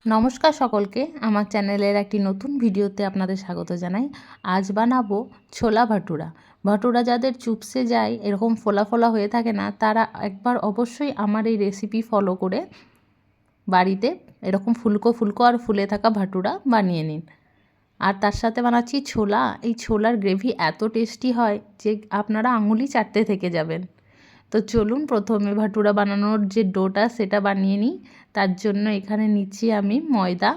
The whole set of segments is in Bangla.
নমস্কার সকলকে, আমার চ্যানেলের একটি নতুন ভিডিওতে আপনাদের স্বাগত জানাই। আজ বানাবো ছোলা ভাটুরা। ভাটুরা যাদের চুপসে যায়, এরকম ফোলা ফোলা হয়ে থাকে না, তারা একবার অবশ্যই আমার এই রেসিপি ফলো করে বাড়িতে এরকম ফুলকো ফুলকো আর ফুলে থাকা ভাটুরা বানিয়ে নিন। আর তার সাথে বানাচ্ছি ছোলা। এই ছোলার গ্রেভি এত টেস্টি হয় যে আপনারা আঙুলি চাটতে থেকে যাবেন। তো চলুন প্রথমে ভাটুরা বানানোর যে ডোটা সেটা বানিয়ে নিই। তার জন্য এখানে নিচ্ছি আমি ময়দা।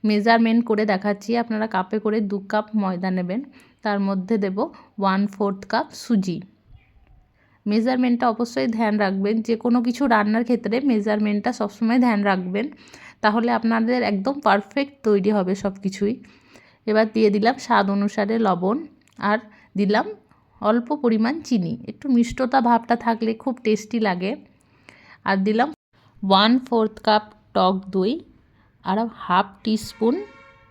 মেজারমেন্ট করে দেখাচ্ছি, আপনারা কাপে করে 2 কাপ ময়দা নেবেন। তার মধ্যে দেব 1/4 কাপ সুজি। মেজারমেন্টটা অবশ্যই ধ্যান রাখবেন, যে কোনো কিছু রান্নার ক্ষেত্রে মেজারমেন্টটা সবসময় ধ্যান রাখবেন, তাহলে আপনাদের একদম পারফেক্ট তৈরি হবে সব কিছুই। এবার দিয়ে দিলাম স্বাদ অনুসারে লবণ, আর দিলাম অল্প পরিমাণ চিনি। একটু মিষ্টতা ভাবটা থাকলে খুব টেস্টি লাগে। আর দিলাম 1/4 কাপ টক দই, আর 1/2 টিস্পুন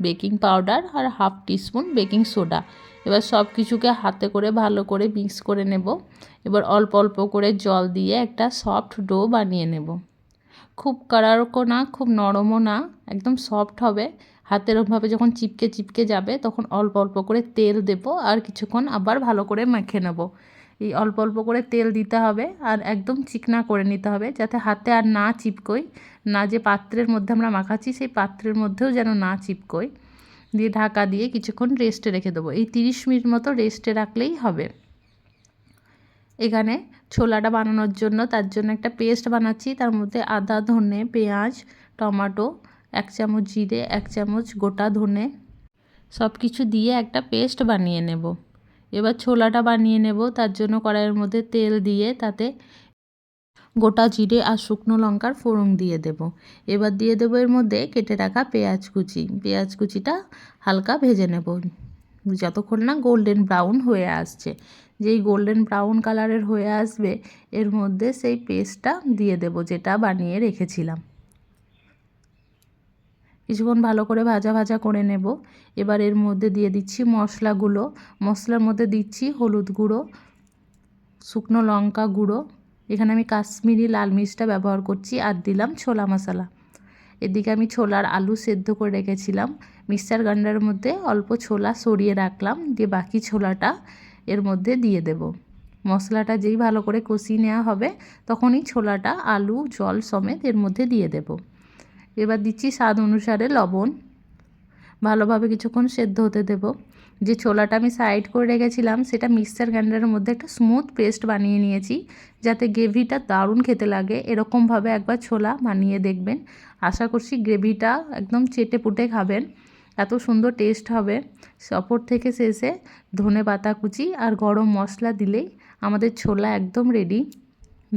বেকিং পাউডার, আর 1/2 টিস্পুন বেকিং সোডা। এবার সব কিছুকে হাতে করে ভালো করে মিক্স করে নেব। এবার অল্প অল্প করে জল দিয়ে একটা সফট ডো বানিয়ে নেব। খুব কড়াকো না, খুব নরমও না, একদম সফট হবে। হাতের ওভাবে যখন চিপকে চিপকে যাবে তখন অল্প অল্প করে তেল দেব, আর কিছুক্ষণ আবার ভালো করে মেখে নেব। এই অল্প অল্প করে তেল দিতে হবে, আর একদম চিকনা করে নিতে হবে, যাতে হাতে আর না চিপকোয়, না যে পাত্রের মধ্যে আমরা মাখাচ্ছি সেই পাত্রের মধ্যেও যেন না চিপকোয়। দিয়ে ঢাকা দিয়ে কিছুক্ষণ রেস্টে রেখে দেবো। এই 30 মিনিট মতো রেস্টে রাখলেই হবে। এখানে ছোলাটা বানানোর জন্য, তার জন্য একটা পেস্ট বানাচ্ছি। তার মধ্যে আদা, ধনে, পেঁয়াজ, টমেটো, 1 চামচ জিরে, 1 চামচ গোটা ধনে, সব কিছু দিয়ে একটা পেস্ট বানিয়ে নেব। এবার ছোলাটা বানিয়ে নেব। তার জন্য কড়াইয়ের মধ্যে তেল দিয়ে তাতে গোটা জিরে আর শুকনো লঙ্কার ফোড়ন দিয়ে দেব। এবার দিয়ে দেবো এর মধ্যে কেটে রাখা পেঁয়াজ কুচি। পেঁয়াজ কুচিটা হালকা ভেজে নেব যতক্ষণ না গোল্ডেন ব্রাউন হয়ে আসছে। যেই গোল্ডেন ব্রাউন কালারের হয়ে আসবে, এর মধ্যে সেই পেস্টটা দিয়ে দেব যেটা বানিয়ে রেখেছিলাম। কিছুক্ষণ ভালো করে ভাজা ভাজা করে নেব। এবার এর মধ্যে দিয়ে দিচ্ছি মশলাগুলো। মশলার মধ্যে দিচ্ছি হলুদ গুঁড়ো, শুকনো লঙ্কা গুঁড়ো, এখানে আমি কাশ্মীরি লাল মির্চটা ব্যবহার করছি, আর দিলাম ছোলা মশলা। এদিকে আমি ছোলার আলু সেদ্ধ করে রেখেছিলাম। মিক্সচার গ্রাইন্ডারের মধ্যে অল্প ছোলা সরিয়ে রাখলাম, দিয়ে বাকি ছোলাটা এর মধ্যে দিয়ে দেব। মশলাটা যেই ভালো করে কষিয়ে নেওয়া হবে, তখনই ছোলাটা আলু জল সমেত এর মধ্যে দিয়ে দেব। এবার দিচ্ছি স্বাদ অনুসারে লবণ। ভালোভাবে কিছুক্ষণ সেদ্ধ হতে দেব। যে ছোলাটা আমি সাইড করে রেখেছিলাম, সেটা মিক্সচার গ্রাইন্ডারের মধ্যে একটা স্মুথ পেস্ট বানিয়ে নিয়েছি, যাতে গ্রেভিটা দারুণ খেতে লাগে। এরকমভাবে একবার ছোলা বানিয়ে দেখবেন, আশা করছি গ্রেভিটা একদম চেটে পুটে খাবেন, এত সুন্দর টেস্ট হবে। ওপর থেকে শেষে ধনে পাতা কুচি আর গরম মশলা দিলেই আমাদের ছোলা একদম রেডি।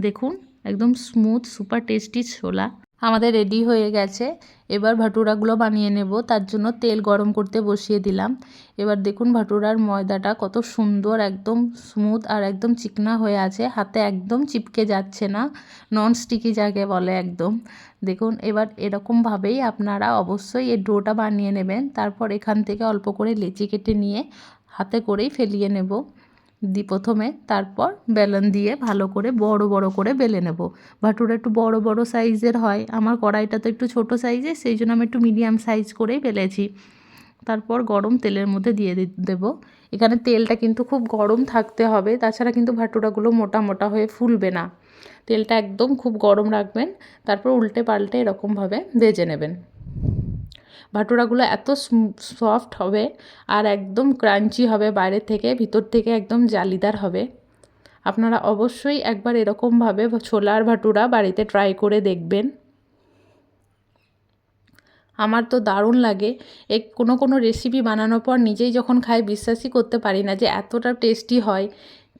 দেখুন, একদম স্মুথ সুপার টেস্টি ছোলা আমাদের রেডি হয়ে গেছে। এবার ভাটুরাগুলো বানিয়ে নেব। তার জন্য তেল গরম করতে বসিয়ে দিলাম। এবার দেখুন ভাটুরার ময়দাটা কত সুন্দর, একদম স্মুথ আর একদম চিকনা হয়ে আছে, হাতে একদম চিপকে যাচ্ছে না, নন স্টিকি যাকে বলে একদম। দেখুন, এবার এরকমভাবেই আপনারা অবশ্যই এই ডোটা বানিয়ে নেবেন। তারপর এখান থেকে অল্প করে লেচি কেটে নিয়ে হাতে করেই ফেলিয়ে নেব প্রথমে, তারপর বেলন দিয়ে ভালো করে বড় বড় করে বেলে নেব। ভাটুরা একটু বড় বড় সাইজের হয়, আমার কড়াইটা তো একটু ছোট সাইজের, সেই জন্য আমি একটু মিডিয়াম সাইজ করেই বেলেছি। তারপর গরম তেলের মধ্যে দিয়ে দেব। এখানে তেলটা কিন্তু খুব গরম থাকতে হবে, তাছাড়া কিন্তু ভাটুরাগুলো মোটা মোটা হয়ে ফুলবে না। তেলটা একদম খুব গরম রাখবেন। তারপর উল্টে পাল্টে এরকমভাবে ভেজে নেবেন। ভাটুরাগুলো এত সফট হবে আর একদম ক্রাঞ্চি হবে, বাইরে থেকে ভিতর থেকে একদম জালিদার হবে। আপনারা অবশ্যই একবার এরকমভাবে ছোলার ভাটুরা বাড়িতে ট্রাই করে দেখবেন। আমার তো দারুণ লাগে। কোনো রেসিপি বানানোর পর নিজেই যখন খাই বিশ্বাসই করতে পারি না যে এতটা টেস্টি হয়।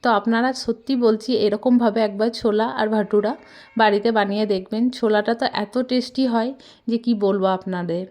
তো আপনারা সত্যি বলছি এরকমভাবে একবার ছোলা আর ভাটুরা বাড়িতে বানিয়ে দেখবেন। ছোলাটা তো এত টেস্টি হয় যে কি বলবো আপনাদের।